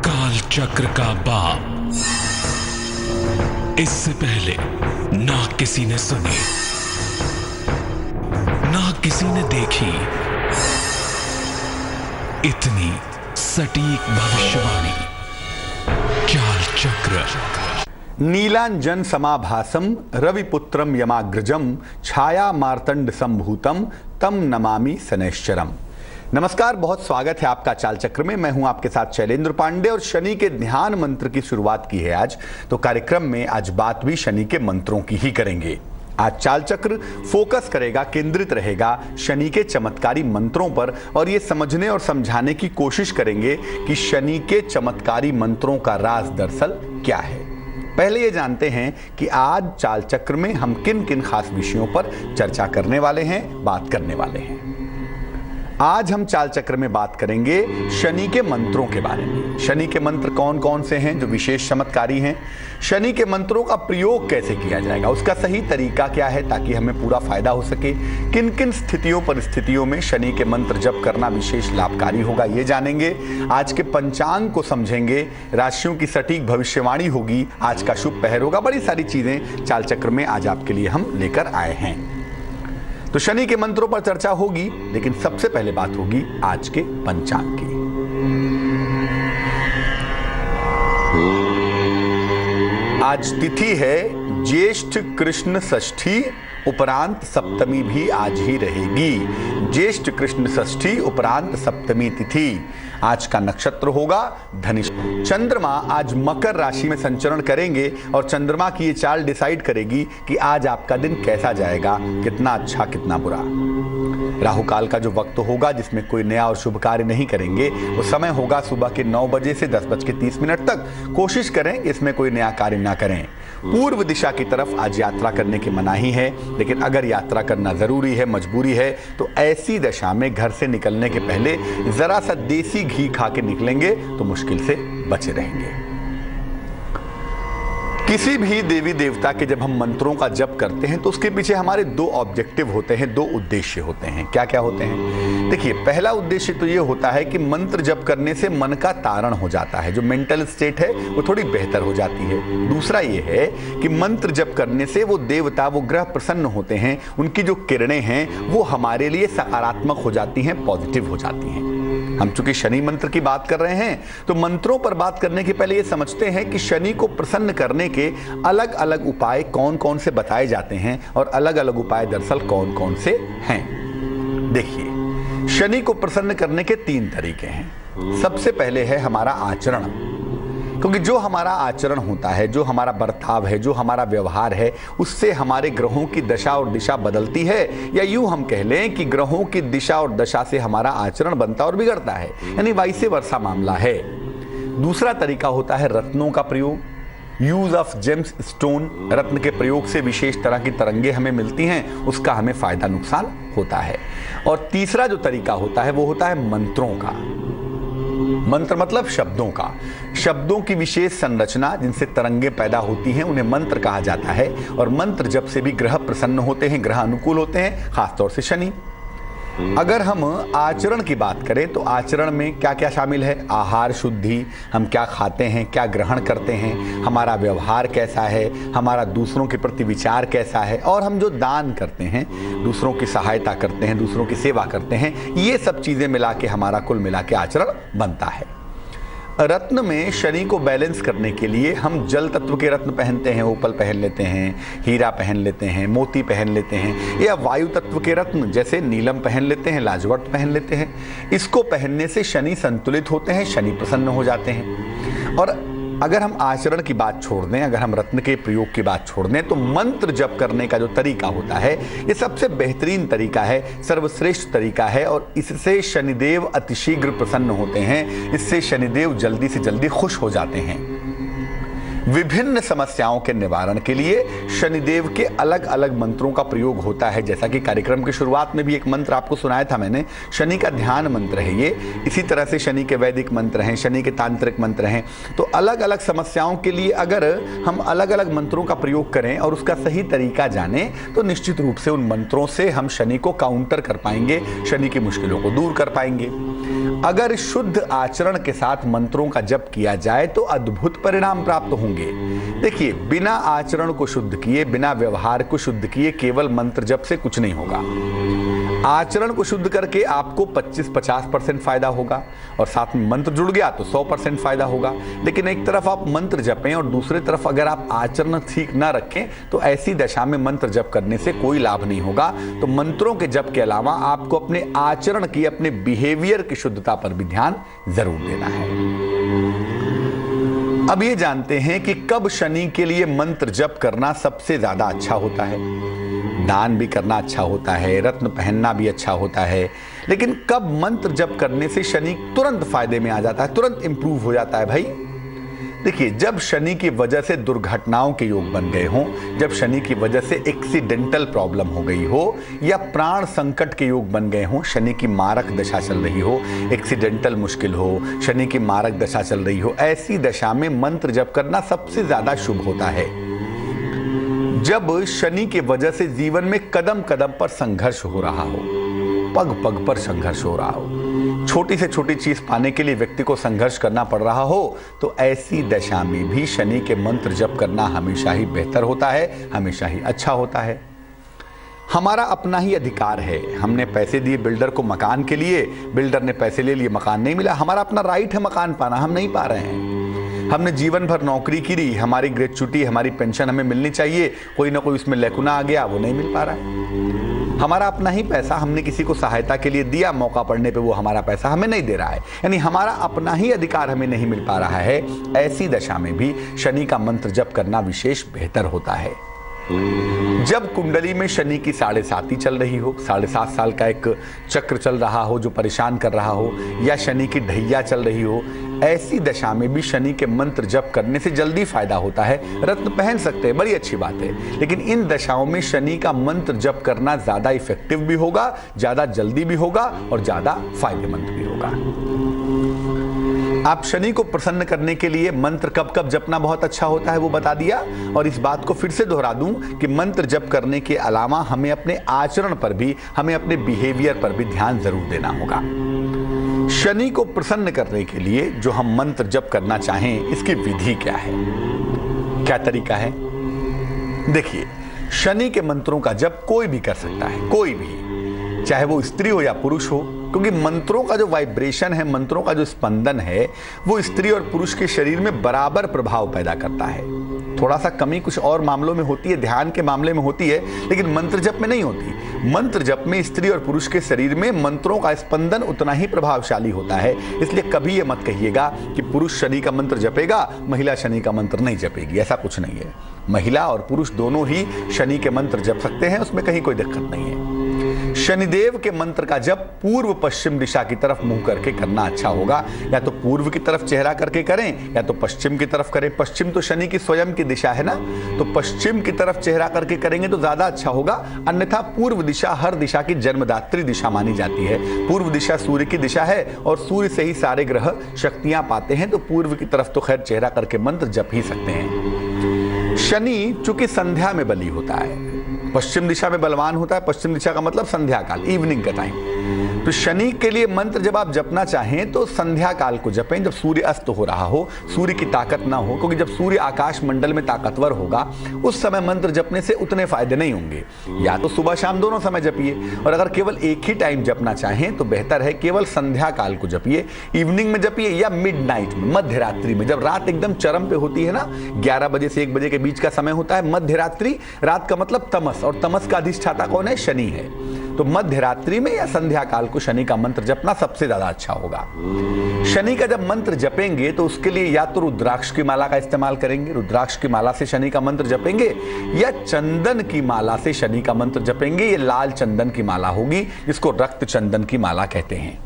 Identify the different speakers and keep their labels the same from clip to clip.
Speaker 1: काल चक्र का बाप। इससे पहले ना किसी ने सुनी, ना किसी ने देखी इतनी सटीक भविष्यवाणी। काल चक्र।
Speaker 2: नीलांजन समाभासम रविपुत्रम यमाग्रजम छाया मार्तंड संभूतम तम नमामि शनैश्चरम। नमस्कार, बहुत स्वागत है आपका चाल चक्र में। मैं हूं आपके साथ शैलेंद्र पांडे और शनि के ध्यान मंत्र की शुरुआत की है आज। तो कार्यक्रम में आज बात भी शनि के मंत्रों की ही करेंगे। आज चाल चक्र फोकस करेगा, केंद्रित रहेगा शनि के चमत्कारी मंत्रों पर और ये समझने और समझाने की कोशिश करेंगे कि शनि के चमत्कारी मंत्रों का राज दरअसल क्या है। पहले ये जानते हैं कि आज चाल चक्र में हम किन किन खास विषयों पर चर्चा करने वाले हैं, बात करने वाले हैं। आज हम चाल चक्र में बात करेंगे शनि के मंत्रों के बारे में। शनि के मंत्र कौन कौन से हैं जो विशेष चमत्कारी हैं, शनि के मंत्रों का प्रयोग कैसे किया जाएगा, उसका सही तरीका क्या है ताकि हमें पूरा फायदा हो सके, किन किन स्थितियों परिस्थितियों में शनि के मंत्र जप करना विशेष लाभकारी होगा ये जानेंगे। आज के पंचांग को समझेंगे, राशियों की सटीक भविष्यवाणी होगी, आज का शुभ पहर होगा। बड़ी सारी चीजें चाल चक्र में आज आपके लिए हम लेकर आए हैं। तो शनि के मंत्रों पर चर्चा होगी, लेकिन सबसे पहले बात होगी आज के पंचांग की। आज तिथि है ज्येष्ठ कृष्ण षष्ठी, उपरांत सप्तमी भी आज ही रहेगी। ज्येष्ठ कृष्ण षष्ठी उपरांत सप्तमी तिथि। आज का नक्षत्र होगा धनिष्ठ। चंद्रमा आज मकर राशि में संचरण करेंगे और चंद्रमा की ये चाल डिसाइड करेगी कि आज आपका दिन कैसा जाएगा, कितना अच्छा कितना बुरा। राहु काल का जो वक्त होगा जिसमें कोई नया और शुभ कार्य नहीं करेंगे, वो समय होगा सुबह के 9 बजे से 10:30 तक। कोशिश करें कि इसमें कोई नया कार्य ना करें। पूर्व दिशा की तरफ आज यात्रा करने की मनाही है, लेकिन अगर यात्रा करना जरूरी है, मजबूरी है, तो ऐसी दशा में घर से निकलने के पहले जरा सा देसी घी खा के निकलेंगे तो मुश्किल से बचे रहेंगे। किसी भी देवी देवता के जब हम मंत्रों का जप करते हैं तो उसके पीछे हमारे 2 ऑब्जेक्टिव होते हैं, 2 उद्देश्य होते हैं। क्या क्या होते हैं? देखिए, पहला उद्देश्य तो ये होता है कि मंत्र जप करने से मन का तारण हो जाता है, जो मेंटल स्टेट है वो थोड़ी बेहतर हो जाती है। दूसरा ये है कि मंत्र जप करने से वो देवता, वो ग्रह प्रसन्न होते हैं, उनकी जो किरणें हैं वो हमारे लिए सकारात्मक हो जाती हैं, पॉजिटिव हो जाती हैं। हम चूंकि शनि मंत्र की बात कर रहे हैं तो मंत्रों पर बात करने के पहले ये समझते हैं कि शनि को प्रसन्न करने के अलग अलग उपाय कौन कौन से बताए जाते हैं और अलग अलग उपाय दरअसल कौन कौन से हैं। देखिए, शनि को प्रसन्न करने के 3 तरीके हैं। सबसे पहले है हमारा आचरण, क्योंकि जो हमारा आचरण होता है, जो हमारा बर्ताव है, जो हमारा व्यवहार है, उससे हमारे ग्रहों की दशा और दिशा बदलती है, या यूं हम कह लें कि ग्रहों की दिशा और दशा से हमारा आचरण बनता और बिगड़ता है, यानी वाइसे वर्सा मामला है। दूसरा तरीका होता है रत्नों का प्रयोग, यूज ऑफ जेम्स स्टोन। रत्न के प्रयोग से विशेष तरह की तरंगे हमें मिलती हैं, उसका हमें फायदा नुकसान होता है। और तीसरा जो तरीका होता है वो होता है मंत्रों का। मंत्र मतलब शब्दों का, शब्दों की विशेष संरचना जिनसे तरंगे पैदा होती हैं उन्हें मंत्र कहा जाता है। और मंत्र जप से भी ग्रह प्रसन्न होते हैं, ग्रह अनुकूल होते हैं, खासतौर से शनि। अगर हम आचरण की बात करें तो आचरण में क्या क्या शामिल है? आहार शुद्धि, हम क्या खाते हैं, क्या ग्रहण करते हैं, हमारा व्यवहार कैसा है, हमारा दूसरों के प्रति विचार कैसा है, और हम जो दान करते हैं, दूसरों की सहायता करते हैं, दूसरों की सेवा करते हैं, ये सब चीजें मिला के हमारा कुल मिला के आचरण बनता है। रत्न में शनि को बैलेंस करने के लिए हम जल तत्व के रत्न पहनते हैं, ओपल पहन लेते हैं, हीरा पहन लेते हैं, मोती पहन लेते हैं, या वायु तत्व के रत्न जैसे नीलम पहन लेते हैं, लाजवट पहन लेते हैं। इसको पहनने से शनि संतुलित होते हैं, शनि प्रसन्न हो जाते हैं। और अगर हम आचरण की बात छोड़ दें, अगर हम रत्न के प्रयोग की बात छोड़ दें, तो मंत्र जप करने का जो तरीका होता है ये सबसे बेहतरीन तरीका है, सर्वश्रेष्ठ तरीका है, और इससे शनिदेव अतिशीघ्र प्रसन्न होते हैं, इससे शनिदेव जल्दी से जल्दी खुश हो जाते हैं। विभिन्न समस्याओं के निवारण के लिए शनिदेव के अलग अलग मंत्रों का प्रयोग होता है। जैसा कि कार्यक्रम की शुरुआत में भी एक मंत्र आपको सुनाया था मैंने, शनि का ध्यान मंत्र है ये। इसी तरह से शनि के वैदिक मंत्र हैं, शनि के तांत्रिक मंत्र हैं। तो अलग अलग समस्याओं के लिए अगर हम अलग अलग मंत्रों का प्रयोग करें और उसका सही तरीका जानें तो निश्चित रूप से उन मंत्रों से हम शनि को काउंटर कर पाएंगे, शनि की मुश्किलों को दूर कर पाएंगे। अगर शुद्ध आचरण के साथ मंत्रों का जप किया जाए तो अद्भुत परिणाम प्राप्त होंगे। देखिए, बिना आचरण को शुद्ध किए, बिना व्यवहार को शुद्ध किए केवल मंत्र जप से कुछ नहीं होगा। आचरण को शुद्ध करके आपको 25-50% फायदा होगा और साथ में मंत्र जुड़ गया तो 100% फायदा होगा। लेकिन एक तरफ आप मंत्र जपें और दूसरी तरफ अगर आप आचरण ठीक ना रखें तो ऐसी दशा में मंत्र जप करने से कोई लाभ नहीं होगा। तो मंत्रों के जप के अलावा आपको अपने आचरण की, अपने बिहेवियर की शुद्धता पर भी ध्यान जरूर देना है। अब ये जानते हैं कि कब शनि के लिए मंत्र जप करना सबसे ज्यादा अच्छा होता है। दान भी करना अच्छा होता है, रत्न पहनना भी अच्छा होता है, लेकिन कब मंत्र जप करने से शनि तुरंत फायदे में आ जाता है, तुरंत इंप्रूव हो जाता है भाई? देखिए, जब शनि की वजह से दुर्घटनाओं के योग बन गए हों, जब शनि की वजह से एक्सीडेंटल प्रॉब्लम हो गई हो या प्राण संकट के योग बन गए हों, शनि की मारक दशा चल रही हो, एक्सीडेंटल मुश्किल हो, शनि की मारक दशा चल रही हो, ऐसी दशा में मंत्र जप करना सबसे ज्यादा शुभ होता है। जब शनि की वजह से जीवन में कदम कदम पर संघर्ष हो रहा हो, पग पग पर संघर्ष हो रहा हो, छोटी से छोटी चीज पाने के लिए व्यक्ति को संघर्ष करना पड़ रहा हो, तो ऐसी दशा में भी शनि के मंत्र जप करना हमेशा ही बेहतर होता है, हमेशा ही अच्छा होता है। हमारा अपना ही अधिकार है। हमने पैसे दिए बिल्डर को मकान के लिए, बिल्डर ने पैसे ले लिए, मकान नहीं मिला। हमारा अपना राइट है मकान पाना, हम नहीं पा रहे हैं। हमने जीवन भर नौकरी की, हमारी ग्रेच्युटी, हमारी पेंशन हमें मिलनी चाहिए, कोई ना कोई उसमें लैकुना आ गया, वो नहीं मिल पा रहा है। हमारा अपना ही पैसा हमने किसी को सहायता के लिए दिया, मौका पड़ने पे वो हमारा पैसा हमें नहीं दे रहा है, यानी हमारा अपना ही अधिकार हमें नहीं मिल पा रहा है। ऐसी दशा में भी शनि का मंत्र जप करना विशेष बेहतर होता है। जब कुंडली में शनि की 7.5 चल रही हो, 7.5 साल का एक चक्र चल रहा हो जो परेशान कर रहा हो, या शनि की ढैया चल रही हो, ऐसी दशा में भी शनि के मंत्र जप करने से जल्दी फायदा होता है। रत्न पहन सकते हैं, बड़ी अच्छी बात है, लेकिन इन दशाओं में शनि का मंत्र जप करना ज्यादा इफेक्टिव भी होगा, ज्यादा जल्दी भी होगा और ज्यादा फायदेमंद भी होगा। आप शनि को प्रसन्न करने के लिए मंत्र कब कब जपना बहुत अच्छा होता है वो बता दिया, और इस बात को फिर से दोहरा दूं कि मंत्र जप करने के अलावा हमें अपने आचरण पर भी, हमें अपने बिहेवियर पर भी ध्यान जरूर देना होगा। शनि को प्रसन्न करने के लिए जो हम मंत्र जप करना चाहें, इसकी विधि क्या है, क्या तरीका है? देखिए, शनि के मंत्रों का जप कोई भी कर सकता है, कोई भी, चाहे वो स्त्री हो या पुरुष हो, क्योंकि मंत्रों का जो वाइब्रेशन है, मंत्रों का जो स्पंदन है, वो स्त्री और पुरुष के शरीर में बराबर प्रभाव पैदा करता है। थोड़ा सा कमी कुछ और मामलों में होती है, ध्यान के मामले में होती है, लेकिन मंत्र जप में नहीं होती। मंत्र जप में स्त्री और पुरुष के शरीर में मंत्रों का स्पंदन उतना ही प्रभावशाली होता है। इसलिए कभी ये मत कहिएगा कि पुरुष शनि का मंत्र जपेगा, महिला शनि का मंत्र नहीं जपेगी, ऐसा कुछ नहीं है। महिला और पुरुष दोनों ही शनि के मंत्र जप सकते हैं, उसमें कहीं कोई दिक्कत नहीं है। शनिदेव के मंत्र का जप पूर्व पश्चिम दिशा की तरफ मुंह करके करना अच्छा होगा। या तो पूर्व की तरफ चेहरा करके करें या तो पश्चिम की तरफ करें। पश्चिम तो शनि की स्वयं की दिशा है ना, तो पश्चिम की तरफ चेहरा करके करेंगे तो ज्यादा अच्छा होगा। अन्यथा पूर्व दिशा हर दिशा की जन्मदात्री दिशा मानी जाती है। पूर्व दिशा सूर्य की दिशा है और सूर्य से ही सारे ग्रह शक्तियां पाते हैं, तो पूर्व की तरफ तो खैर चेहरा करके मंत्र जप ही सकते हैं। शनि चूंकि संध्या में बली होता है, पश्चिम दिशा में बलवान होता है। पश्चिम दिशा का मतलब संध्या काल, इवनिंग का टाइम। तो शनि के लिए मंत्र जब आप जपना चाहें तो संध्या काल को जपें, जब सूर्य अस्त हो रहा हो, सूर्य की ताकत ना हो, क्योंकि जब सूर्य आकाश मंडल में ताकतवर होगा उस समय मंत्र जपने से उतने फायदे नहीं होंगे। या तो सुबह शाम दोनों समय जपिए, और अगर केवल एक ही टाइम जपना चाहें तो बेहतर है केवल संध्या काल को जपिए, इवनिंग में जपिए या मिडनाइट में, मध्य रात्रि में, जब रात एकदम चरम पे होती है ना, 11 बजे से 1 बजे के बीच का समय होता है मध्य रात्रि। रात का मतलब तमस, और तमस का अधिष्ठाता कौन है? शनि है। तो मध्य रात्रि में या संध्या काल को शनि का मंत्र जपना सबसे ज्यादा अच्छा होगा। शनि का जब मंत्र जपेंगे तो उसके लिए या तो रुद्राक्ष की माला का इस्तेमाल करेंगे, रुद्राक्ष की माला से शनि का मंत्र जपेंगे, या चंदन की माला से शनि का मंत्र जपेंगे। ये लाल चंदन की माला होगी जिसको रक्त चंदन की माला कहते हैं।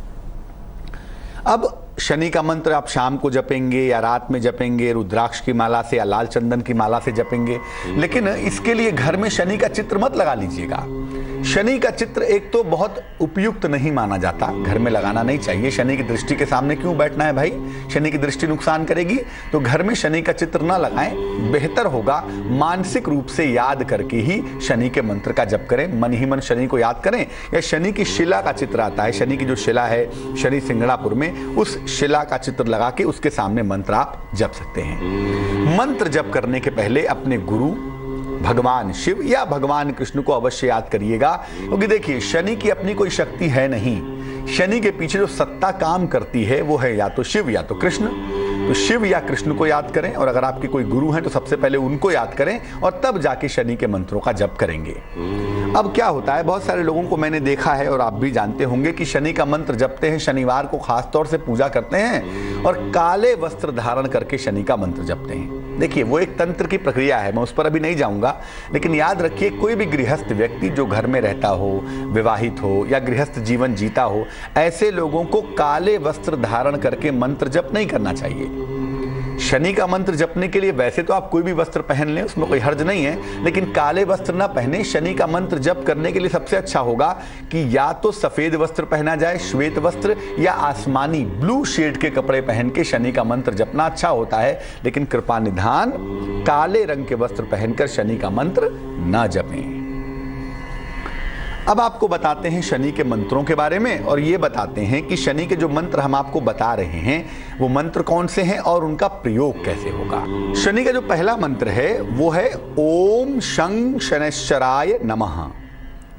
Speaker 2: अब शनि का मंत्र आप शाम को जपेंगे या रात में जपेंगे, रुद्राक्ष की माला से या लाल चंदन की माला से जपेंगे। लेकिन इसके लिए घर में शनि का चित्र मत लगा लीजिएगा। शनि का चित्र एक तो बहुत उपयुक्त नहीं माना जाता, घर में लगाना नहीं चाहिए। शनि की दृष्टि के सामने क्यों बैठना है भाई, शनि की दृष्टि नुकसान करेगी। तो घर में शनि का चित्र ना लगाएं, बेहतर होगा मानसिक रूप से याद करके ही शनि के मंत्र का जप करें। मन ही मन शनि को याद करें, या शनि की शिला का चित्र आता है, शनि की जो शिला है शनि सिंगड़ापुर में, उस शिला का चित्र लगा के उसके सामने मंत्र आप जप सकते हैं। मंत्र जप करने के पहले अपने गुरु भगवान शिव या भगवान कृष्ण को अवश्य याद करिएगा, क्योंकि देखिए शनि की अपनी कोई शक्ति है नहीं। शनि के पीछे जो सत्ता काम करती है वो है या तो शिव या तो कृष्ण। तो शिव या कृष्ण को याद करें, और अगर आपके कोई गुरु हैं तो सबसे पहले उनको याद करें और तब जाके शनि के मंत्रों का जप करेंगे। अब क्या होता है, बहुत सारे लोगों को मैंने देखा है और आप भी जानते होंगे कि शनि का मंत्र जपते हैं, शनिवार को खास तौर से पूजा करते हैं और काले वस्त्र धारण करके शनि का मंत्र जपते हैं। देखिए वो एक तंत्र की प्रक्रिया है, मैं उस पर अभी नहीं जाऊंगा, लेकिन याद रखिए कोई भी गृहस्थ व्यक्ति जो घर में रहता हो, विवाहित हो या गृहस्थ जीवन जीता हो, ऐसे लोगों को काले वस्त्र धारण करके मंत्र जप नहीं करना चाहिए। शनि का मंत्र जपने के लिए वैसे तो आप कोई भी वस्त्र पहन लें, उसमें कोई हर्ज नहीं है, लेकिन काले वस्त्र ना पहने। शनि का मंत्र जप करने के लिए सबसे अच्छा होगा कि या तो सफेद वस्त्र पहना जाए, श्वेत वस्त्र, या आसमानी ब्लू शेड के कपड़े पहन के शनि का मंत्र जपना अच्छा होता है। लेकिन कृपा निधान काले रंग के वस्त्र पहनकर शनि का मंत्र ना जपें। अब आपको बताते हैं शनि के मंत्रों के बारे में, और ये बताते हैं कि शनि के जो मंत्र हम आपको बता रहे हैं वो मंत्र कौन से हैं और उनका प्रयोग कैसे होगा। शनि का जो पहला मंत्र है वो है ओम शं शनैश्चराय नमः।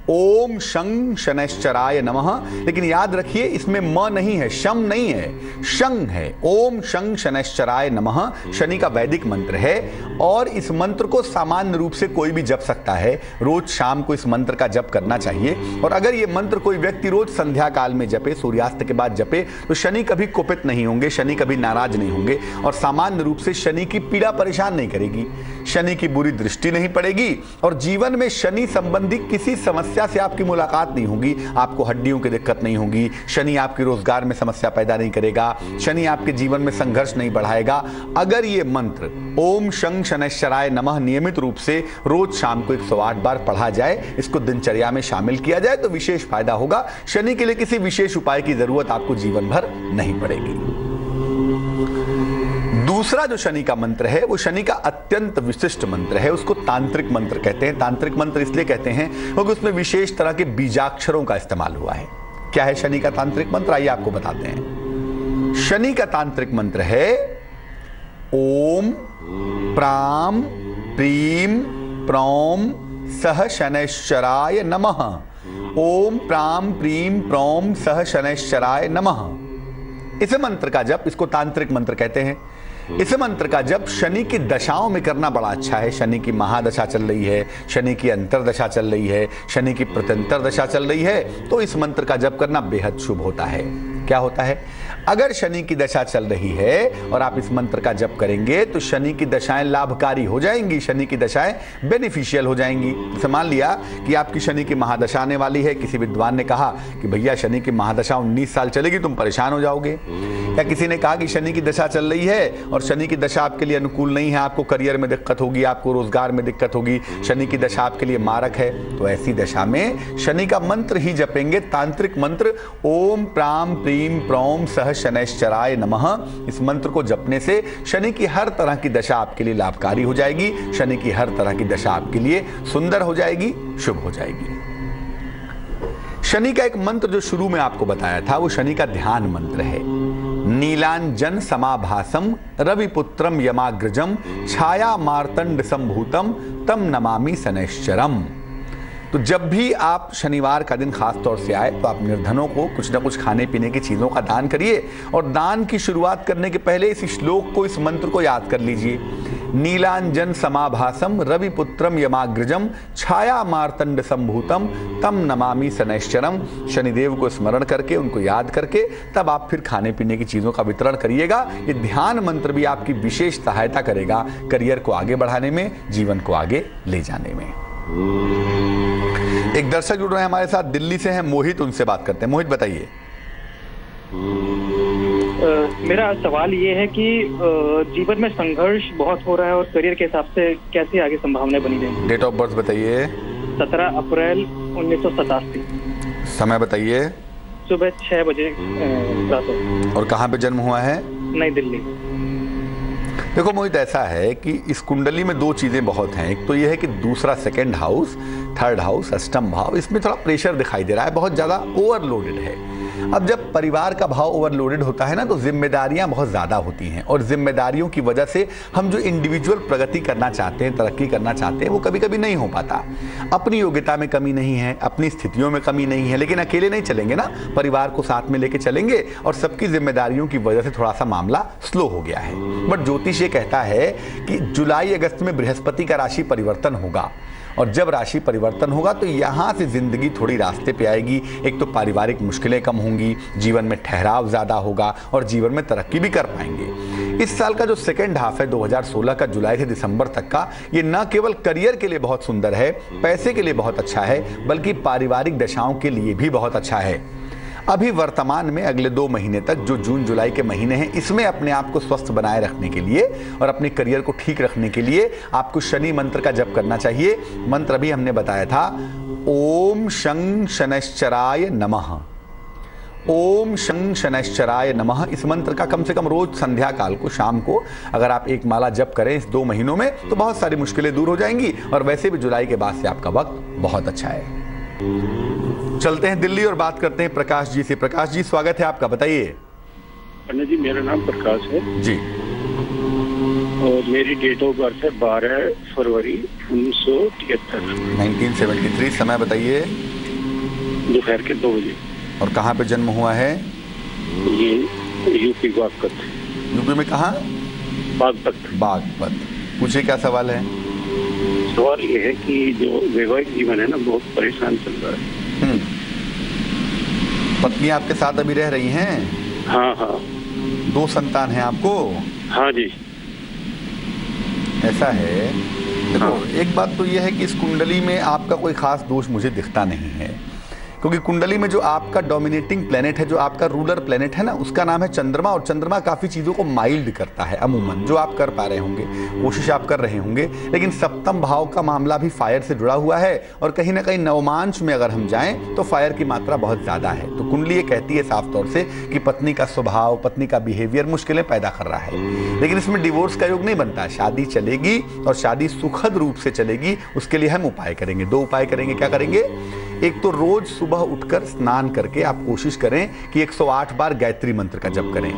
Speaker 2: ओम शं शनैश्चराय नमः, लेकिन याद रखिए इसमें म नहीं है, शम नहीं है, शं है। ओम शं शनैश्चराय नमः शनि का वैदिक मंत्र है और इस मंत्र को सामान्य रूप से कोई भी जप सकता है। रोज शाम को इस मंत्र का जप करना चाहिए, और अगर ये मंत्र कोई व्यक्ति रोज संध्या काल में जपे, सूर्यास्त के बाद जपे, तो शनि कभी कुपित नहीं होंगे, शनि कभी नाराज नहीं होंगे और सामान्य रूप से शनि की पीड़ा परेशान नहीं करेगी, शनि की बुरी दृष्टि नहीं पड़ेगी और जीवन में शनि संबंधी किसी समस्या से आपकी मुलाकात नहीं होगी। आपको हड्डियों की दिक्कत नहीं होगी, शनि आपके रोजगार में समस्या पैदा नहीं करेगा, शनि आपके जीवन में संघर्ष नहीं बढ़ाएगा। अगर ये मंत्र ओम शं शनैश्चराय नमः नियमित रूप से रोज शाम को 108 बार पढ़ा जाए, इसको दिनचर्या में शामिल किया जाए तो विशेष फायदा होगा। शनि के लिए किसी विशेष उपाय की जरूरत आपको जीवन भर नहीं पड़ेगी। दूसरा जो शनि का मंत्र है वो शनि का अत्यंत विशिष्ट मंत्र है, उसको तांत्रिक मंत्र कहते हैं। तांत्रिक मंत्र इसलिए कहते हैं क्योंकि उसमें विशेष तरह के बीजाक्षरों का इस्तेमाल हुआ है। क्या है शनि का तांत्रिक मंत्र, आइए आपको बताते हैं। शनि का तांत्रिक मंत्र है ओम प्राम प्रीम प्रौम सह शनैश्चराय नमः। ओम प्राम प्रीम प्रौम सह शनैश्चराय नमः। इस मंत्र का जप, इसको तांत्रिक मंत्र कहते हैं, इस मंत्र का जप शनि की दशाओं में करना बड़ा अच्छा है। शनि की महादशा चल रही है, शनि की अंतरदशा चल रही है, शनि की प्रत्यंतर दशा चल रही है, तो इस मंत्र का जप करना बेहद शुभ होता है। क्या होता है, अगर शनि की दशा चल रही है और आप इस मंत्र का जप करेंगे तो शनि की दशाएं लाभकारी हो जाएंगी, शनि की दशाएं बेनिफिशियल हो जाएंगी। जैसे मान लिया कि आपकी शनि की महादशा आने वाली है, किसी विद्वान ने कहा कि भैया शनि की महादशा 19 साल चलेगी, तुम परेशान हो जाओगे। या किसी ने कहा कि शनि की दशा चल रही है और शनि की दशा आपके लिए अनुकूल नहीं है, आपको करियर में दिक्कत होगी, आपको रोजगार में दिक्कत होगी, शनि की दशा आपके लिए मारक है, तो ऐसी दशा में शनि का मंत्र ही जपेंगे, तांत्रिक मंत्र ओम प्राम प्रीम प्रौम सह शनैश्चराय नमः। इस मंत्र को जपने से शनि की हर तरह की दशा आपके लिए लाभकारी हो जाएगी, शनि की हर तरह की दशा आपके लिए सुंदर हो जाएगी, शुभ हो जाएगी। शनि का एक मंत्र जो शुरू में आपको बताया था वो शनि का ध्यान मंत्र है। नीलांजन समाभासम रविपुत्रम यमाग्रजम छाया मार्तंड संभूतम तम नमामि शनैश्चरम। तो जब भी आप शनिवार का दिन खास तौर से आए तो आप निर्धनों को कुछ न कुछ खाने पीने की चीज़ों का दान करिए, और दान की शुरुआत करने के पहले इस श्लोक को, इस मंत्र को याद कर लीजिए। नीलांजन समाभासम रविपुत्रम यमाग्रजम छाया मार्तंड संभूतम तम नमामि शनैश्चरम। शनिदेव को स्मरण करके, उनको याद करके तब आप फिर खाने पीने की चीज़ों का वितरण करिएगा। ये ध्यान मंत्र भी आपकी विशेष सहायता करेगा करियर को आगे बढ़ाने में, जीवन को आगे ले जाने में। एक दर्शक जुड़ रहे हैं हमारे साथ, दिल्ली से हैं मोहित, उनसे बात करते हैं। मोहित बताइए।
Speaker 3: मेरा सवाल ये है कि जीवन में संघर्ष बहुत हो रहा है और करियर के हिसाब से कैसे आगे संभावनाएं बनी रहेंगी।
Speaker 2: डेट ऑफ बर्थ बताइए।
Speaker 3: 17 अप्रैल 1987।
Speaker 2: समय बताइए।
Speaker 3: सुबह 6 बजे प्रातः।
Speaker 2: और कहाँ पे जन्म हुआ है?
Speaker 3: नई दिल्ली।
Speaker 2: देखो मोहित, ऐसा है कि इस कुंडली में दो चीजें बहुत हैं। एक तो यह है कि दूसरा सेकंड हाउस, थर्ड हाउस, अष्टम भाव, इसमें थोड़ा प्रेशर दिखाई दे रहा है, बहुत ज्यादा ओवरलोडेड है। अब जब परिवार का भाव ओवरलोडेड होता है ना, तो जिम्मेदारियां बहुत ज्यादा होती हैं और जिम्मेदारियों की वजह से हम जो इंडिविजुअल प्रगति करना चाहते हैं, तरक्की करना चाहते हैं, वो कभी कभी नहीं हो पाता। अपनी योग्यता में कमी नहीं है, अपनी स्थितियों में कमी नहीं है, लेकिन अकेले नहीं चलेंगे ना, परिवार को साथ में लेके चलेंगे और सबकी जिम्मेदारियों की वजह से थोड़ा सा मामला स्लो हो गया है। बट ज्योतिष ये कहता है कि जुलाई अगस्त में बृहस्पति का राशि परिवर्तन होगा और जब राशि परिवर्तन होगा तो यहाँ से जिंदगी थोड़ी रास्ते पे आएगी। एक तो पारिवारिक मुश्किलें कम होंगी, जीवन में ठहराव ज़्यादा होगा और जीवन में तरक्की भी कर पाएंगे। इस साल का जो सेकेंड हाफ है 2016 का, जुलाई से दिसंबर तक का, ये न केवल करियर के लिए बहुत सुंदर है, पैसे के लिए बहुत अच्छा है, बल्कि पारिवारिक दशाओं के लिए भी बहुत अच्छा है। अभी वर्तमान में अगले 2 महीने तक जो जून जुलाई के महीने हैं, इसमें अपने आप को स्वस्थ बनाए रखने के लिए और अपने करियर को ठीक रखने के लिए आपको शनि मंत्र का जप करना चाहिए। मंत्र अभी हमने बताया था, ओम शं शनैश्चराय नमः। ओम शं शनैश्चराय नमः। इस मंत्र का कम से कम रोज संध्या काल को, शाम को अगर आप एक माला जप करें इस 2 महीनों में, तो बहुत सारी मुश्किलें दूर हो जाएंगी और वैसे भी जुलाई के बाद से आपका वक्त बहुत अच्छा है। चलते हैं दिल्ली और बात करते हैं प्रकाश जी से। प्रकाश जी, स्वागत है आपका, बताइए।
Speaker 4: पंडित जी, मेरा नाम प्रकाश है
Speaker 2: जी
Speaker 4: और मेरी डेट ऑफ बर्थ है 12 फरवरी 1973।
Speaker 2: 1973। समय बताइए।
Speaker 4: दोपहर के 2 बजे।
Speaker 2: और कहाँ पे जन्म हुआ है?
Speaker 4: ये यूपी बागपत।
Speaker 2: यूपी में कहाँ?
Speaker 4: बागपत।
Speaker 2: बागपत। पूछिए, क्या सवाल है?
Speaker 4: सवाल ये है कि जो वैवाहिक जीवन है ना, बहुत परेशान चल रहा है।
Speaker 2: पत्नी आपके साथ अभी रह रही हैं?
Speaker 4: हाँ हाँ।
Speaker 2: 2 संतान हैं आपको?
Speaker 4: हाँ जी।
Speaker 2: ऐसा है। देखो,
Speaker 4: हाँ।
Speaker 2: एक बात तो यह है कि इस कुंडली में आपका कोई खास दोष मुझे दिखता नहीं है, क्योंकि कुंडली में जो आपका डोमिनेटिंग प्लेनेट है, जो आपका रूलर प्लेनेट है ना, उसका नाम है चंद्रमा। और चंद्रमा काफ़ी चीज़ों को माइल्ड करता है अमूमन, जो आप कर पा रहे होंगे, कोशिश आप कर रहे होंगे। लेकिन सप्तम भाव का मामला भी फायर से जुड़ा हुआ है और कहीं ना कहीं नवमांश में अगर हम जाएं तो फायर की मात्रा बहुत ज़्यादा है। तो कुंडली ये कहती है साफ तौर से कि पत्नी का स्वभाव, पत्नी का बिहेवियर मुश्किलें पैदा कर रहा है। लेकिन इसमें डिवोर्स का योग नहीं बनता। शादी चलेगी और शादी सुखद रूप से चलेगी, उसके लिए हम उपाय करेंगे। 2 उपाय करेंगे। क्या करेंगे? एक तो रोज सुबह उठकर स्नान करके आप कोशिश करें कि 108 बार गायत्री मंत्र का जप करें।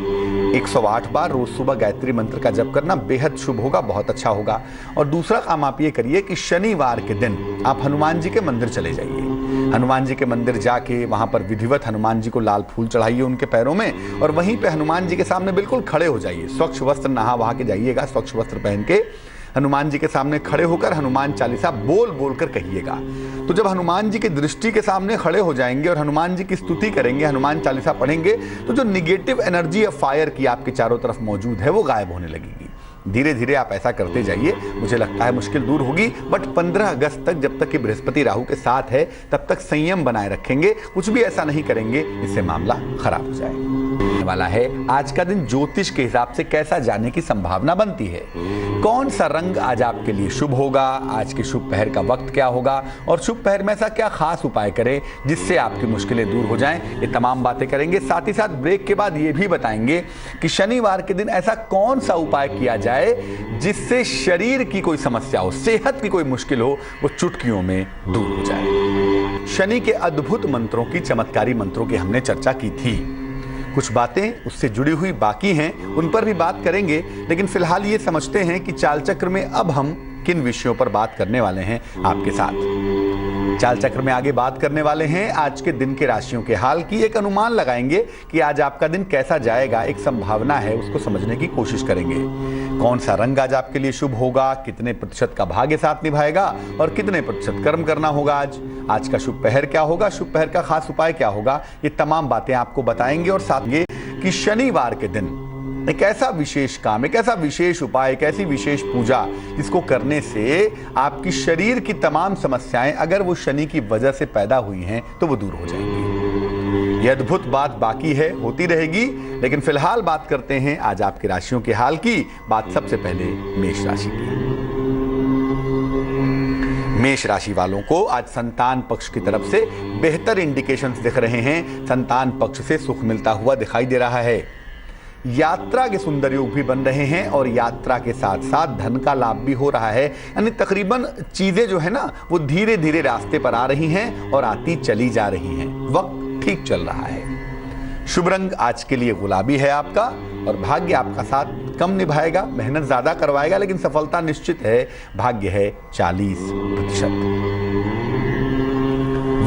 Speaker 2: 108 बार रोज सुबह गायत्री मंत्र का जप करना बेहद शुभ होगा, बहुत अच्छा होगा। और दूसरा काम आप ये करिए कि शनिवार के दिन आप हनुमान जी के मंदिर चले जाइए। हनुमान जी के मंदिर जाके वहां पर विधिवत हनुमान जी को लाल फूल चढ़ाइए उनके पैरों में, और वहीं पे हनुमान जी के सामने बिल्कुल खड़े हो जाइए। स्वच्छ वस्त्र नहा वहा के जाइएगा, स्वच्छ वस्त्र पहन के हनुमान जी के सामने खड़े होकर हनुमान चालीसा बोल बोल कर कहिएगा। तो जब हनुमान जी की दृष्टि के सामने खड़े हो जाएंगे और हनुमान जी की स्तुति करेंगे, हनुमान चालीसा पढ़ेंगे, तो जो निगेटिव एनर्जी ऑफ फायर की आपके चारों तरफ मौजूद है वो गायब होने लगेगी। धीरे धीरे आप ऐसा करते जाइए, मुझे लगता है मुश्किल दूर होगी। बट 15 अगस्त तक, जब तक कि बृहस्पति राहु के साथ है, तब तक संयम बनाए रखेंगे, कुछ भी ऐसा नहीं करेंगे जिससे मामला खराब हो जाए वाला है। आज का दिन ज्योतिष के हिसाब से कैसा जाने की संभावना बनती है? कौन सा रंग आज आपके लिए शुभ होगा? आज के शुभ पहर का वक्त क्या होगा? और शुभ पहर में ऐसा क्या खास उपाय करें जिससे आपकी मुश्किलें दूर हो जाएं? ये तमाम बातें करेंगे। साथ ही साथ ब्रेक के बाद ये भी बताएंगे कि शनिवार के दिन ऐसा कौन सा उपाय किया जाए जिससे शरीर की कोई समस्या हो, सेहत की कोई मुश्किल हो, वो चुटकियों में दूर हो जाए। शनि के अद्भुत मंत्रों की, चमत्कारी मंत्रों की हमने चर्चा की थी। कुछ बातें उससे जुड़ी हुई बाकी हैं, उन पर भी बात करेंगे। लेकिन फिलहाल ये समझते हैं कि चाल चक्र में अब हम किन विषयों पर बात करने वाले हैं आपके साथ। चाल चक्र में आगे बात करने वाले हैं आज के दिन के राशियों के हाल की। एक अनुमान लगाएंगे कि आज आपका दिन कैसा जाएगा, एक संभावना है, उसको समझने की कोशिश करेंगे। कौन सा रंग आज आपके लिए शुभ होगा, कितने प्रतिशत का भाग्य साथ निभाएगा और कितने प्रतिशत कर्म करना होगा आज का शुभ पहर क्या होगा, शुभ पहर का खास उपाय क्या होगा, ये तमाम बातें आपको बताएंगे। और साथ ये कि शनिवार के दिन एक ऐसा विशेष काम, एक ऐसा विशेष उपाय, एक ऐसी विशेष पूजा जिसको करने से आपकी शरीर की तमाम समस्याएं, अगर वो शनि की वजह से पैदा हुई हैं, तो वो दूर हो जाएंगी। ये अद्भुत बात बाकी है, होती रहेगी। लेकिन फिलहाल बात करते हैं आज आपकी राशियों के हाल की। बात सबसे पहले मेष राशि की। मेष राशि वालों को आज संतान पक्ष की तरफ से बेहतर इंडिकेशंस दिख रहे हैं। संतान पक्ष से सुख मिलता हुआ दिखाई दे रहा है। यात्रा के सुंदर योग भी बन रहे हैं और यात्रा के साथ साथ धन का लाभ भी हो रहा है। यानी तकरीबन चीजें जो है ना वो धीरे धीरे रास्ते पर आ रही हैं और आती चली जा रही हैं। वक्त ठीक चल रहा है। शुभ रंग आज के लिए गुलाबी है आपका और भाग्य आपका साथ कम निभाएगा, मेहनत ज्यादा करवाएगा, लेकिन सफलता निश्चित है। भाग्य है 40%।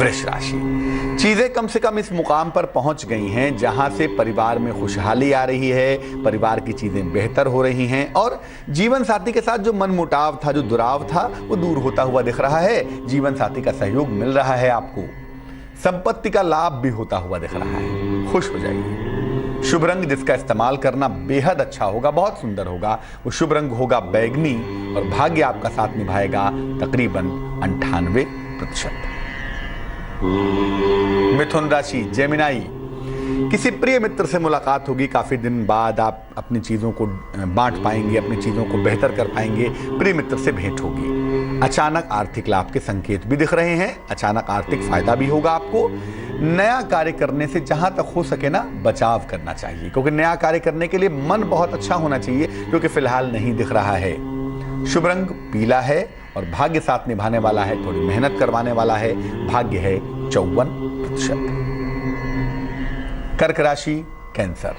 Speaker 2: वृष राशि, चीजें कम से कम इस मुकाम पर पहुंच गई हैं जहां से परिवार में खुशहाली आ रही है, परिवार की चीजें बेहतर हो रही हैं और जीवन साथी के साथ जो मनमुटाव था, जो दुराव था, वो दूर होता हुआ दिख रहा है। जीवन साथी का सहयोग मिल रहा है आपको। संपत्ति का लाभ भी होता हुआ दिख रहा है। खुश हो जाइए। शुभ रंग जिसका इस्तेमाल करना बेहद अच्छा होगा, बहुत सुंदर होगा, वो शुभ रंग होगा बैगनी और भाग्य आपका साथ निभाएगा तकरीबन 98%। मिथुन राशि, जेमिनाई, किसी प्रिय मित्र से मुलाकात होगी। काफी दिन बाद आप अपनी चीजों को बांट पाएंगे, अपनी चीजों को बेहतर कर पाएंगे। प्रिय मित्र से भेंट होगी। अचानक आर्थिक लाभ के संकेत भी दिख रहे हैं। अचानक आर्थिक फायदा भी होगा आपको। नया कार्य करने से जहां तक हो सके ना बचाव करना चाहिए, क्योंकि नया कार्य करने के लिए मन बहुत अच्छा होना चाहिए, जो कि फिलहाल नहीं दिख रहा है। शुभ रंग पीला है और भाग्य साथ निभाने वाला है, थोड़ी मेहनत करवाने वाला है। भाग्य है 54%। कर्क राशि, कैंसर,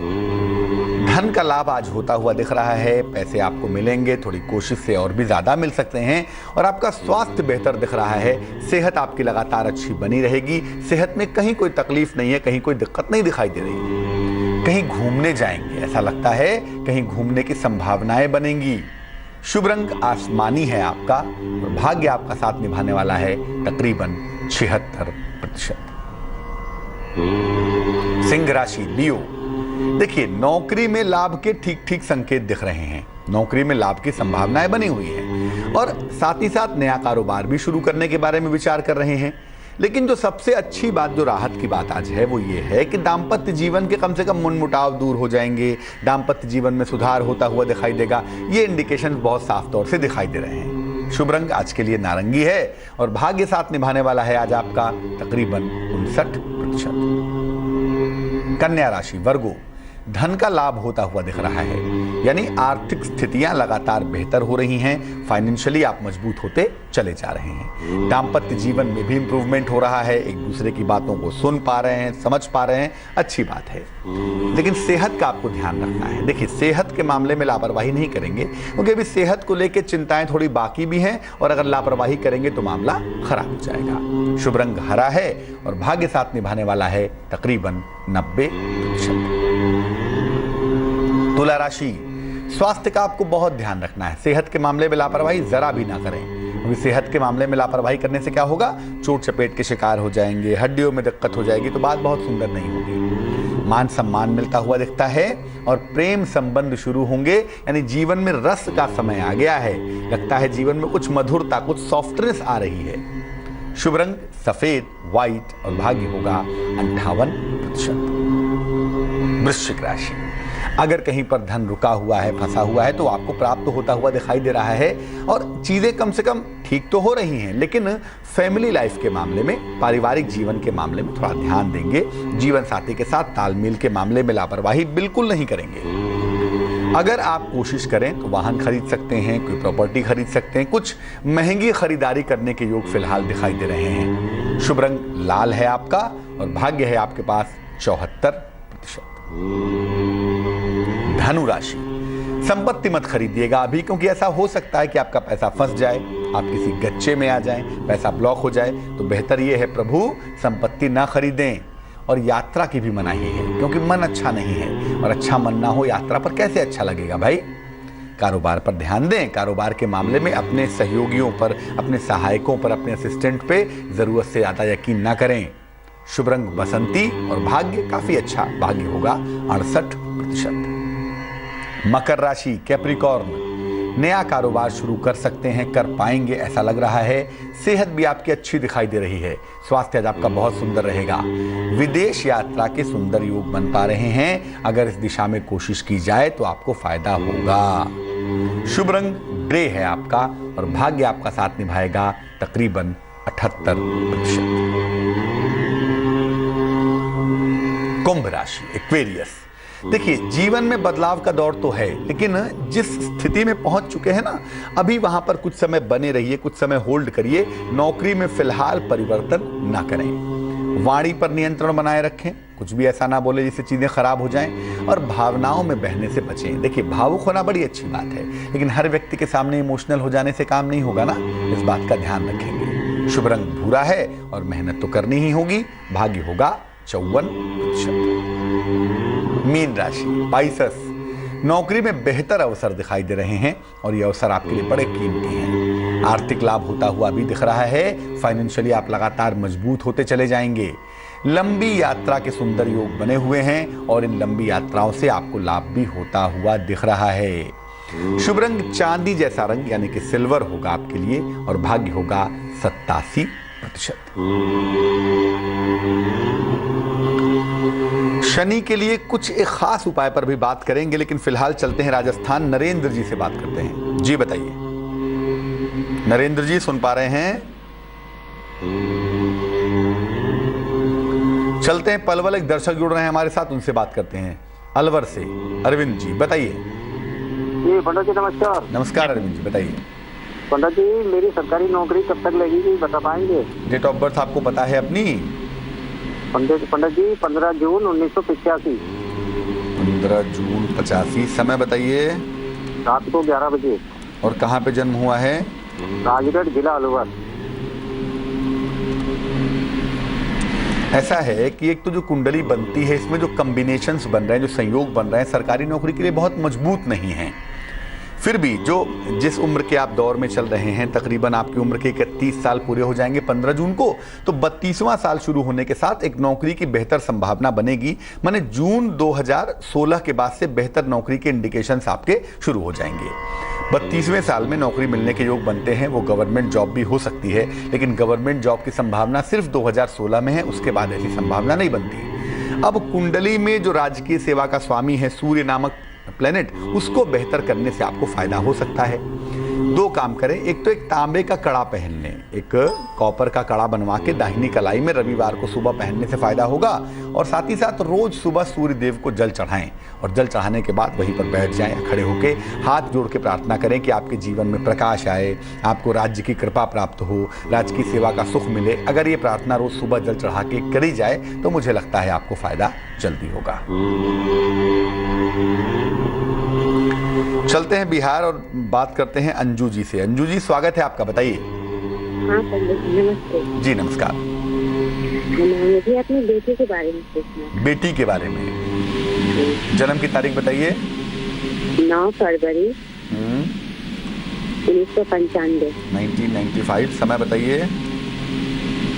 Speaker 2: धन का लाभ आज होता हुआ दिख रहा है। पैसे आपको मिलेंगे, थोड़ी कोशिश से और भी ज्यादा मिल सकते हैं और आपका स्वास्थ्य बेहतर दिख रहा है। सेहत आपकी लगातार अच्छी बनी रहेगी। सेहत में कहीं कोई तकलीफ नहीं है, कहीं कोई दिक्कत नहीं दिखाई दे रही। कहीं घूमने जाएंगे, ऐसा लगता है कहीं घूमने की संभावनाएं बनेंगी। शुभ रंग आसमानी है आपका और भाग्य आपका साथ निभाने वाला है तकरीबन 76%। सिंह राशि, लियो, देखिए नौकरी में लाभ के ठीक ठीक संकेत दिख रहे हैं। नौकरी में लाभ की संभावनाएं बनी हुई हैं और साथ ही साथ नया कारोबार भी शुरू करने के बारे में विचार कर रहे हैं। लेकिन जो सबसे अच्छी बात, जो राहत की बात आज है, वो ये है कि दाम्पत्य जीवन के कम से कम मनमुटाव दूर हो जाएंगे। दाम्पत्य जीवन में सुधार होता हुआ दिखाई देगा। ये इंडिकेशन बहुत साफ तौर से दिखाई दे रहे हैं। शुभ रंग आज के लिए नारंगी है और भाग्य साथ निभाने वाला है आज आपका तकरीबन 59%। कन्या राशि, वर्गो, धन का लाभ होता हुआ दिख रहा है। यानी आर्थिक स्थितियां लगातार बेहतर हो रही हैं। फाइनेंशियली आप मजबूत होते चले जा रहे हैं। दाम्पत्य जीवन में भी इंप्रूवमेंट हो रहा है। एक दूसरे की बातों को सुन पा रहे हैं, समझ पा रहे हैं, अच्छी बात है। लेकिन सेहत का आपको ध्यान रखना है। देखिए सेहत के मामले में लापरवाही नहीं करेंगे, क्योंकि अभी सेहत को लेकर चिंताएं थोड़ी बाकी भी हैं और अगर लापरवाही करेंगे तो मामला खराब हो जाएगा। शुभ रंग हरा है और भाग्य साथ निभाने वाला है तकरीबन 90%। तुला राशि, स्वास्थ्य का आपको बहुत ध्यान रखना है। सेहत के मामले में लापरवाही जरा भी ना करें, क्योंकि सेहत के मामले में लापरवाही करने से क्या होगा, चोट चपेट के शिकार हो जाएंगे, हड्डियों में दिक्कत हो जाएगी, तो बात बहुत सुंदर नहीं होगी। मान सम्मान मिलता हुआ दिखता है और प्रेम संबंध शुरू होंगे। यानी जीवन में रस का समय आ गया है। लगता है जीवन में कुछ मधुरता, कुछ सॉफ्टनेस आ रही है। शुभ रंग सफेद, व्हाइट और भाग्य होगा 58%। वृश्चिक राशि, अगर कहीं पर धन रुका हुआ है, फंसा हुआ है, तो आपको प्राप्त होता हुआ दिखाई दे रहा है और चीजें कम से कम ठीक तो हो रही हैं। लेकिन फैमिली लाइफ के मामले में, पारिवारिक जीवन के मामले में थोड़ा ध्यान देंगे। जीवन साथी के साथ तालमेल के मामले में लापरवाही बिल्कुल नहीं करेंगे। अगर आप कोशिश करें तो वाहन खरीद सकते हैं, कोई प्रॉपर्टी खरीद सकते हैं। कुछ महंगी खरीदारी करने के योग फिलहाल दिखाई दे रहे हैं। शुभ रंग लाल है आपका और भाग्य है आपके पास 74%। धनु राशि, संपत्ति मत खरीदिएगा अभी, क्योंकि ऐसा हो सकता है कि आपका पैसा फंस जाए, आप किसी गच्चे में आ जाएं, पैसा ब्लॉक हो जाए। तो बेहतर ये है प्रभु संपत्ति ना खरीदें। और यात्रा की भी मनाही है, क्योंकि मन अच्छा नहीं है और अच्छा मन ना हो यात्रा पर कैसे अच्छा लगेगा भाई। कारोबार पर ध्यान दें। कारोबार के मामले में अपने सहयोगियों पर, अपने सहायकों पर, अपने असिस्टेंट पे जरूरत से ज्यादा यकीन ना करें। शुभ रंग बसंती और भाग्य काफी अच्छा, भाग्य होगा 68%। मकर राशि, कैप्रिकॉर्न, नया कारोबार शुरू कर सकते हैं, कर पाएंगे ऐसा लग रहा है। सेहत भी आपकी अच्छी दिखाई दे रही है। स्वास्थ्य आज आपका बहुत सुंदर रहेगा। विदेश यात्रा के सुंदर योग बन पा रहे हैं। अगर इस दिशा में कोशिश की जाए तो आपको फायदा होगा। शुभ रंग ग्रे है आपका और भाग्य आपका साथ निभाएगा तकरीबन 78%। कुंभ राशि, एक्वेरियस। देखिए, जीवन में बदलाव का दौर तो है, लेकिन जिस स्थिति में पहुंच चुके हैं ना, अभी वहां पर कुछ समय बने रहिए, कुछ समय होल्ड करिए। नौकरी में फिलहाल परिवर्तन ना करें। वाणी पर नियंत्रण बनाए रखें, कुछ भी ऐसा ना बोले जिससे चीजें खराब हो जाएं, और भावनाओं में बहने से बचें। देखिए, भावुक होना बड़ी अच्छी बात है, लेकिन हर व्यक्ति के सामने इमोशनल हो जाने से काम नहीं होगा ना, इस बात का ध्यान रखेंगे। शुभ रंग भूरा है और मेहनत तो करनी ही होगी। भाग्य होगा 54%। मीन राशि, पाइसेस। नौकरी में बेहतर अवसर दिखाई दे रहे हैं और ये अवसर आपके लिए बड़े कीमती हैं। आर्थिक लाभ होता हुआ भी दिख रहा है। फाइनेंशियली आप लगातार मजबूत होते चले जाएंगे। लंबी यात्रा के सुंदर योग बने हुए हैं और इन लंबी यात्राओं से आपको लाभ भी होता हुआ दिख रहा है। शुभ रंग चांदी जैसा रंग यानी कि सिल्वर होगा आपके लिए और भाग्य होगा 87%। शनि के लिए कुछ एक खास उपाय पर भी बात करेंगे, लेकिन फिलहाल चलते हैं राजस्थान। नरेंद्र जी से बात करते हैं। जी बताइए नरेंद्र जी, सुन पा रहे हैं? चलते हैं पलवल, एक दर्शक जुड़ रहे हैं हमारे साथ, उनसे बात करते हैं। अलवर से अरविंद जी, बताइए।
Speaker 5: जी पंडित जी नमस्कार।
Speaker 2: नमस्कार अरविंद जी, बताइए।
Speaker 5: पंडित जी, मेरी सरकारी नौकरी कब तक लगेगी, बता पाएंगे?
Speaker 2: डेट ऑफ बर्थ आपको पता है अपनी?
Speaker 5: पंडित जी 15 जून 1985।
Speaker 2: 15 जून 85। समय बताइए।
Speaker 5: रात को 11 बजे।
Speaker 2: और कहाँ पे जन्म हुआ है?
Speaker 5: राजगढ़, जिला अलवर।
Speaker 2: ऐसा है कि एक तो जो कुंडली बनती है, इसमें जो कॉम्बिनेशंस बन रहे हैं, जो संयोग बन रहे हैं, सरकारी नौकरी के लिए बहुत मजबूत नहीं है। फिर भी जो जिस उम्र के आप दौर में चल रहे हैं, तकरीबन आपकी उम्र के 31 साल पूरे हो जाएंगे 15 जून को, तो 32वां साल शुरू होने के साथ एक नौकरी की बेहतर संभावना बनेगी। माने जून 2016 के बाद से बेहतर नौकरी के इंडिकेशंस आपके शुरू हो जाएंगे। 32वें साल में नौकरी मिलने के योग बनते हैं। वो गवर्नमेंट जॉब भी हो सकती है, लेकिन गवर्नमेंट जॉब की संभावना सिर्फ 2016 में है, उसके बाद ऐसी संभावना नहीं बनती। अब कुंडली में जो राजकीय सेवा का स्वामी है सूर्य नामक प्लेनेट, उसको बेहतर करने से आपको फायदा हो सकता है। दो काम करें, एक तो एक तांबे का कड़ा पहन लें, एक कॉपर का कड़ा बनवा के दाहिनी कलाई में रविवार को सुबह पहनने से फायदा होगा। और साथ ही साथ रोज सुबह सूर्य देव को जल चढ़ाएं और जल चढ़ाने के बाद वहीं पर बैठ जाएं, खड़े होकर हाथ जोड़ के प्रार्थना करें कि आपके जीवन में प्रकाश आए, आपको राज्य की कृपा प्राप्त हो, राज्य की सेवा का सुख मिले। अगर ये प्रार्थना रोज सुबह जल चढ़ा के करी जाए तो मुझे लगता है आपको फायदा जल्दी होगा। चलते हैं बिहार और बात करते हैं अंजू जी से। अंजू जी, स्वागत है आपका, बताइए।
Speaker 6: हाँ पंडित जी नमस्ते।
Speaker 2: जी नमस्कार।
Speaker 6: मुझे अपनी बेटी के बारे में पूछना है।
Speaker 2: बेटी के बारे में? जन्म की तारीख बताइए।
Speaker 6: 9 फरवरी 1995।
Speaker 2: 1995। समय बताइए।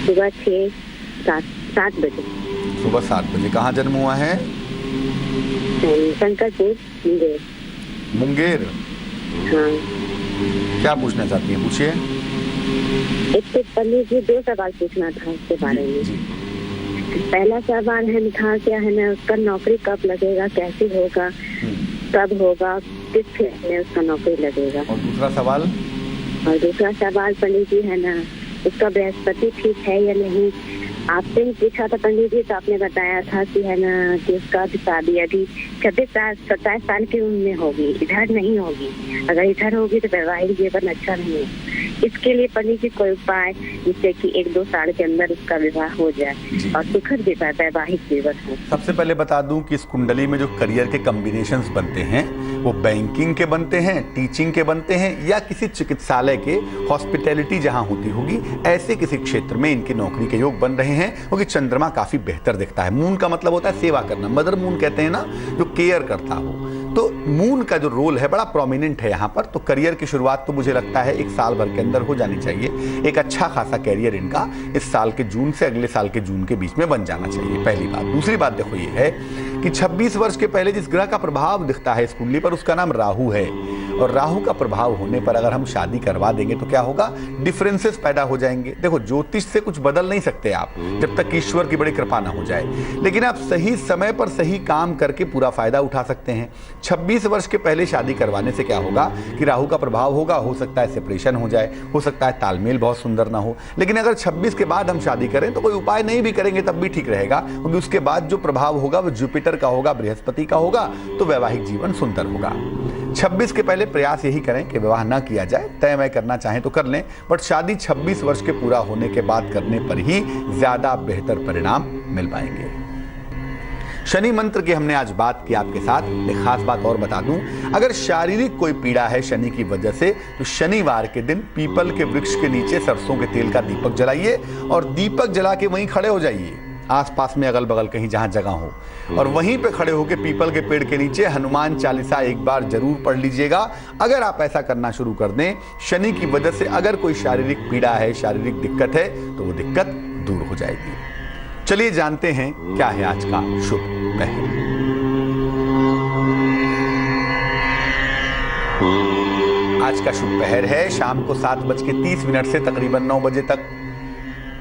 Speaker 6: सुबह 7 बजे।
Speaker 2: सुबह 7 बजे। कहाँ जन्म हुआ है?
Speaker 6: शंकरपुर, मुंगेर।
Speaker 2: मुंगेर।
Speaker 6: हाँ।
Speaker 2: क्या पूछना चाहती हैं, पूछिए।
Speaker 6: एक तो पंडित जी 2 सवाल पूछना था उसके बारे में।
Speaker 2: जी।
Speaker 6: पहला सवाल है था क्या है ना, उसका नौकरी कब लगेगा, कैसे होगा, कब होगा, किस फील्ड में उसका नौकरी लगेगा।
Speaker 2: और दूसरा सवाल?
Speaker 6: और दूसरा सवाल पंडित जी है ना, उसका बृहस्पति ठीक है या नहीं। आपसे ही पूछा था पंडित जी, तो आपने बताया था कि है ना कि उसका शादी अभी 27 साल की उम्र में होगी, इधर नहीं होगी। अगर इधर होगी तो वैवाहिक जीवन अच्छा नहीं है। इसके लिए पंडित जी कोई उपाय जिससे कि 1-2 साल के अंदर उसका विवाह हो जाए और सुखद वैवाहिक जीवन हो।
Speaker 2: सबसे पहले बता दूं कि इस कुंडली में जो करियर के कॉम्बिनेशंस बनते हैं वो बैंकिंग के बनते हैं, टीचिंग के बनते हैं, या किसी चिकित्सालय के, हॉस्पिटैलिटी जहां होती होगी, ऐसे किसी क्षेत्र में इनकी नौकरी के योग बन रहे हैं, क्योंकि चंद्रमा काफी बेहतर दिखता है। मून का मतलब होता है सेवा करना, मदर मून कहते हैं ना, जो केयर करता हो। तो मून का जो रोल है बड़ा प्रोमिनेंट है यहाँ पर। तो करियर की शुरुआत तो मुझे लगता है 1 साल भर के अंदर हो जानी चाहिए। एक अच्छा खासा कैरियर इनका इस साल के जून से अगले साल के जून के बीच में बन जाना चाहिए, पहली बात। दूसरी बात देखो ये है कि 26 वर्ष के पहले जिस ग्रह का प्रभाव दिखता है इस कुंडली पर उसका नाम राहु है, और राहु का प्रभाव होने पर अगर हम शादी करवा देंगे तो क्या होगा, डिफरेंसेस पैदा हो जाएंगे। देखो ज्योतिष से कुछ बदल नहीं सकते आप जब तक ईश्वर की बड़ी कृपा ना हो जाए, लेकिन आप सही समय पर सही काम करके पूरा फायदा उठा सकते हैं। 26 वर्ष के पहले शादी करवाने से क्या होगा कि राहु का प्रभाव होगा, हो सकता है सेपरेशन हो जाए, हो सकता है तालमेल बहुत सुंदर ना हो। लेकिन अगर 26 के बाद हम शादी करें तो कोई उपाय नहीं भी करेंगे तब भी ठीक रहेगा, क्योंकि उसके बाद जो प्रभाव होगा वो जुपिटर का होगा, बृहस्पति का होगा, तो वैवाहिक जीवन सुंदर होगा। 26 के पहले प्रयास यही करें कि विवाह ना किया जाए, तय मैं करना चाहें तो कर लें, बट शादी 26 वर्ष के पूरा होने के बाद करने पर ही ज्यादा बेहतर परिणाम मिल पाएंगे। शनि मंत्र की हमने आज बात की आपके साथ। एक खास बात और बता दूं, अगर शारीरिक कोई पीड़ा है शनि की वजह से तो शनिवार के दिन पीपल के वृक्ष के नीचे सरसों के तेल का दीपक जलाइए और दीपक जला के वहीं खड़े हो जाइए, आसपास में अगल बगल कहीं जहां जगह हो, और वहीं पे खड़े होकर पीपल के पेड़ के नीचे हनुमान चालीसा एक बार जरूर पढ़ लीजिएगा। अगर आप ऐसा करना शुरू कर दें, शनि की वजह से अगर कोई शारीरिक पीड़ा है, शारीरिक दिक्कत है, तो वो दिक्कत दूर हो जाएगी। चलिए जानते हैं क्या है आज का शुभ पहर। आज का शुभ पहर है शाम को 7:30 से तकरीबन 9 बजे तक।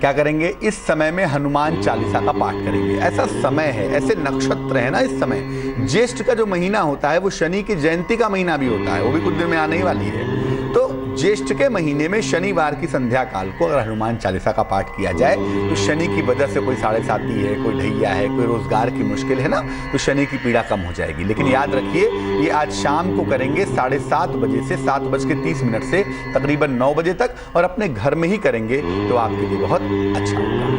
Speaker 2: क्या करेंगे, इस समय में हनुमान चालीसा का पाठ करेंगे। ऐसा समय है, ऐसे नक्षत्र है ना इस समय, ज्येष्ठ का जो महीना होता है वो शनि की जयंती का महीना भी होता है, वो भी कुछ दिन में आने ही वाली है। तो ज्येष्ठ के महीने में शनिवार की संध्या काल को अगर हनुमान चालीसा का पाठ किया जाए तो शनि की वजह से कोई साढ़े साथी है, कोई ढैया है, कोई रोजगार की मुश्किल है ना, तो शनि की पीड़ा कम हो जाएगी। लेकिन याद रखिए ये आज शाम को करेंगे 7:30 बजे से 7:30 से तकरीबन 9 बजे तक, और अपने घर में ही करेंगे तो आपके लिए बहुत अच्छा होगा।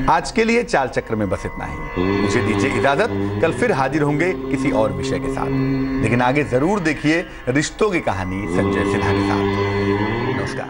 Speaker 2: आज के लिए चाल चक्र में बस इतना ही। मुझे दीजिए इजाजत, कल फिर हाजिर होंगे किसी और विषय के साथ। लेकिन आगे जरूर देखिए रिश्तों की कहानी संजय सिन्हा के साथ। नमस्कार।